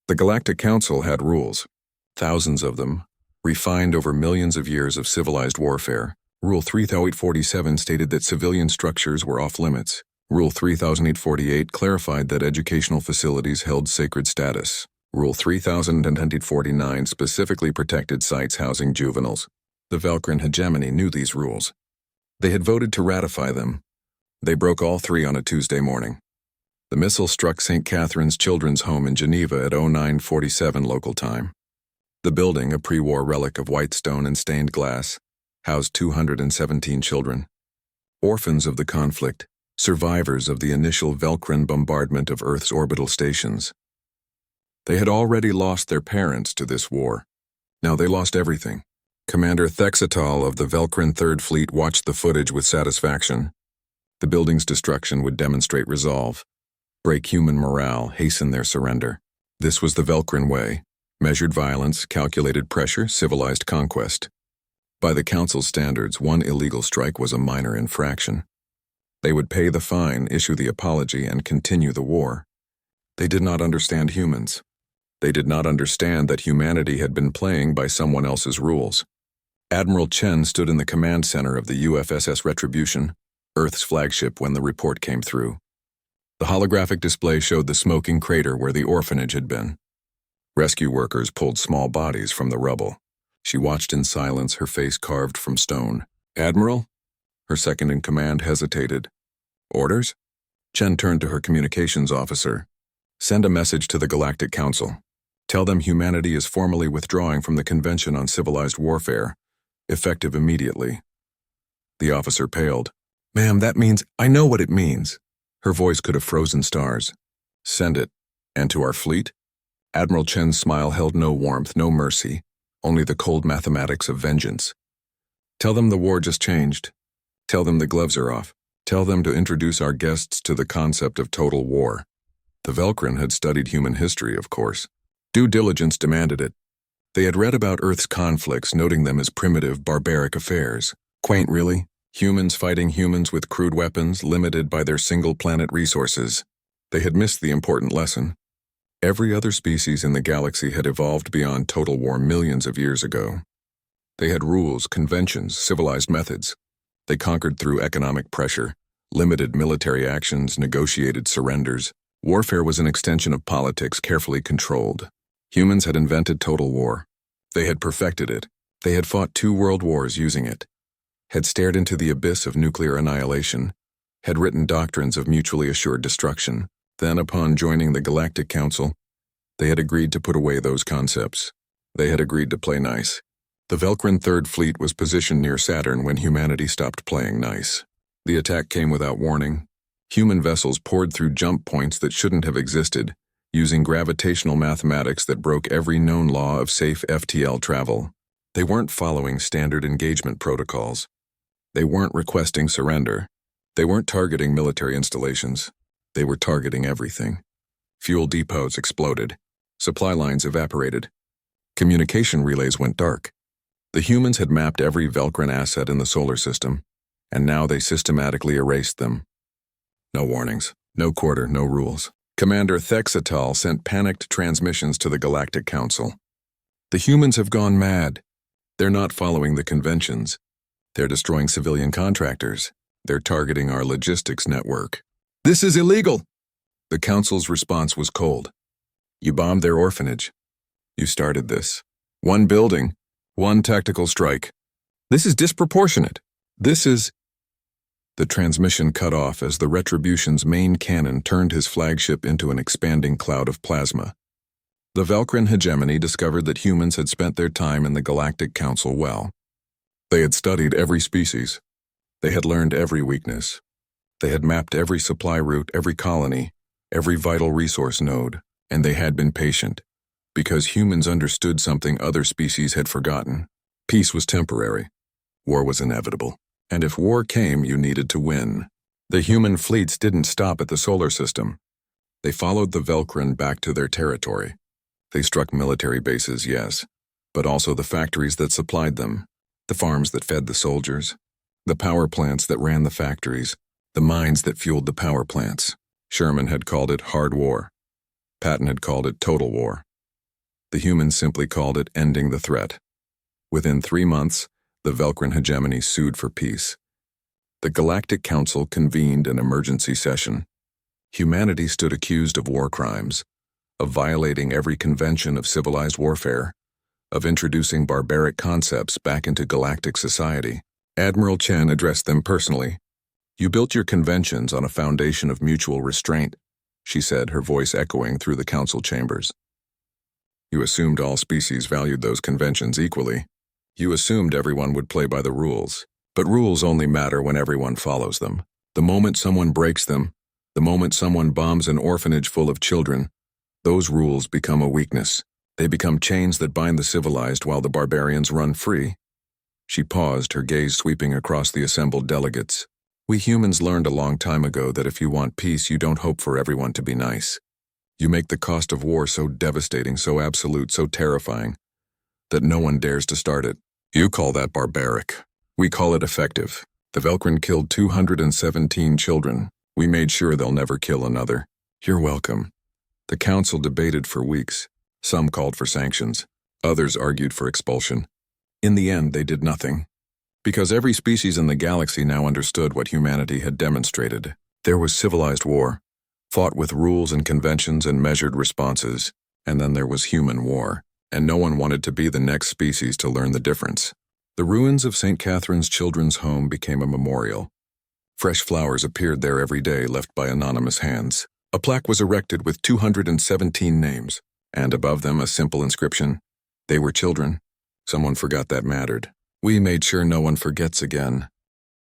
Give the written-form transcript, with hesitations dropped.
The Galactic Council had rules, thousands of them, refined over millions of years of civilized warfare. Rule 3847 stated that civilian structures were off-limits. Rule 3848 clarified that educational facilities held sacred status. Rule 3049 specifically protected sites housing juveniles. The Velcrin hegemony knew these rules. They had voted to ratify them. They broke all three on a Tuesday morning. The missile struck St. Catherine's Children's Home in Geneva at 0947 local time. The building, a pre-war relic of white stone and stained glass, housed 217 children. Orphans of the conflict, survivors of the initial Velcrin bombardment of Earth's orbital stations. They had already lost their parents to this war. Now they lost everything. Commander Thexatal of the Velcrin Third Fleet watched the footage with satisfaction. The building's destruction would demonstrate resolve, break human morale, hasten their surrender. This was the Velcrin way: measured violence, calculated pressure, civilized conquest. By the Council's standards, one illegal strike was a minor infraction. They would pay the fine, issue the apology, and continue the war. They did not understand humans. They did not understand that humanity had been playing by someone else's rules. Admiral Chen stood in the command center of the UFSS Retribution, Earth's flagship, when the report came through. The holographic display showed the smoking crater where the orphanage had been. Rescue workers pulled small bodies from the rubble. She watched in silence, her face carved from stone. "Admiral?" Her second-in-command hesitated. "Orders?" Chen turned to her communications officer. "Send a message to the Galactic Council. Tell them humanity is formally withdrawing from the Convention on Civilized Warfare, effective immediately." The officer paled. "Ma'am, that means—" "I know what it means." Her voice could have frozen stars. "Send it. And to our fleet?" Admiral Chen's smile held no warmth, no mercy, only the cold mathematics of vengeance. "Tell them the war just changed. Tell them the gloves are off. Tell them to introduce our guests to the concept of total war." The Velcrin had studied human history, of course. Due diligence demanded it. They had read about Earth's conflicts, noting them as primitive, barbaric affairs. Quaint, really? Humans fighting humans with crude weapons, limited by their single-planet resources. They had missed the important lesson. Every other species in the galaxy had evolved beyond total war millions of years ago. They had rules, conventions, civilized methods. They conquered through economic pressure, limited military actions, negotiated surrenders. Warfare was an extension of politics, carefully controlled. Humans had invented total war. They had perfected it. They had fought 2 world wars using it. Had stared into the abyss of nuclear annihilation. Had written doctrines of mutually assured destruction. Then, upon joining the Galactic Council, they had agreed to put away those concepts. They had agreed to play nice. The Velcrin Third Fleet was positioned near Saturn when humanity stopped playing nice. The attack came without warning. Human vessels poured through jump points that shouldn't have existed, using gravitational mathematics that broke every known law of safe FTL travel. They weren't following standard engagement protocols. They weren't requesting surrender. They weren't targeting military installations. They were targeting everything. Fuel depots exploded. Supply lines evaporated. Communication relays went dark. The humans had mapped every Velcrin asset in the solar system, and now they systematically erased them. No warnings, no quarter, no rules. Commander Thexatal sent panicked transmissions to the Galactic Council. "The humans have gone mad. They're not following the conventions. They're destroying civilian contractors. They're targeting our logistics network. This is illegal!" The Council's response was cold. "You bombed their orphanage. You started this. 1 building, 1 tactical strike. This is disproportionate. This is—" The transmission cut off as the Retribution's main cannon turned his flagship into an expanding cloud of plasma. The Velcrin hegemony discovered that humans had spent their time in the Galactic Council well. They had studied every species. They had learned every weakness. They had mapped every supply route, every colony, every vital resource node, and they had been patient, because humans understood something other species had forgotten. Peace was temporary. War was inevitable. And if war came, you needed to win. The human fleets didn't stop at the solar system. They followed the Velcrin back to their territory. They struck military bases, yes, but also the factories that supplied them, the farms that fed the soldiers, the power plants that ran the factories, the mines that fueled the power plants. Sherman had called it hard war. Patton had called it total war. The humans simply called it ending the threat. Within 3 months, the Velcrin hegemony sued for peace. The Galactic Council convened an emergency session. Humanity stood accused of war crimes, of violating every convention of civilized warfare, of introducing barbaric concepts back into galactic society. Admiral Chen addressed them personally. "You built your conventions on a foundation of mutual restraint," she said, her voice echoing through the council chambers. "You assumed all species valued those conventions equally. You assumed everyone would play by the rules. But rules only matter when everyone follows them. The moment someone breaks them, the moment someone bombs an orphanage full of children, those rules become a weakness. They become chains that bind the civilized while the barbarians run free." She paused, her gaze sweeping across the assembled delegates. "We humans learned a long time ago that if you want peace, you don't hope for everyone to be nice. You make the cost of war so devastating, so absolute, so terrifying, that no one dares to start it. You call that barbaric. We call it effective. The Velcrin killed 217 children. We made sure they'll never kill another. You're welcome." The council debated for weeks. Some called for sanctions. Others argued for expulsion. In the end, they did nothing. Because every species in the galaxy now understood what humanity had demonstrated. There was civilized war, fought with rules and conventions and measured responses, and then there was human war, and no one wanted to be the next species to learn the difference. The ruins of St. Catherine's Children's Home became a memorial. Fresh flowers appeared there every day, left by anonymous hands. A plaque was erected with 217 names, and above them a simple inscription: "They were children. Someone forgot that mattered. We made sure no one forgets again."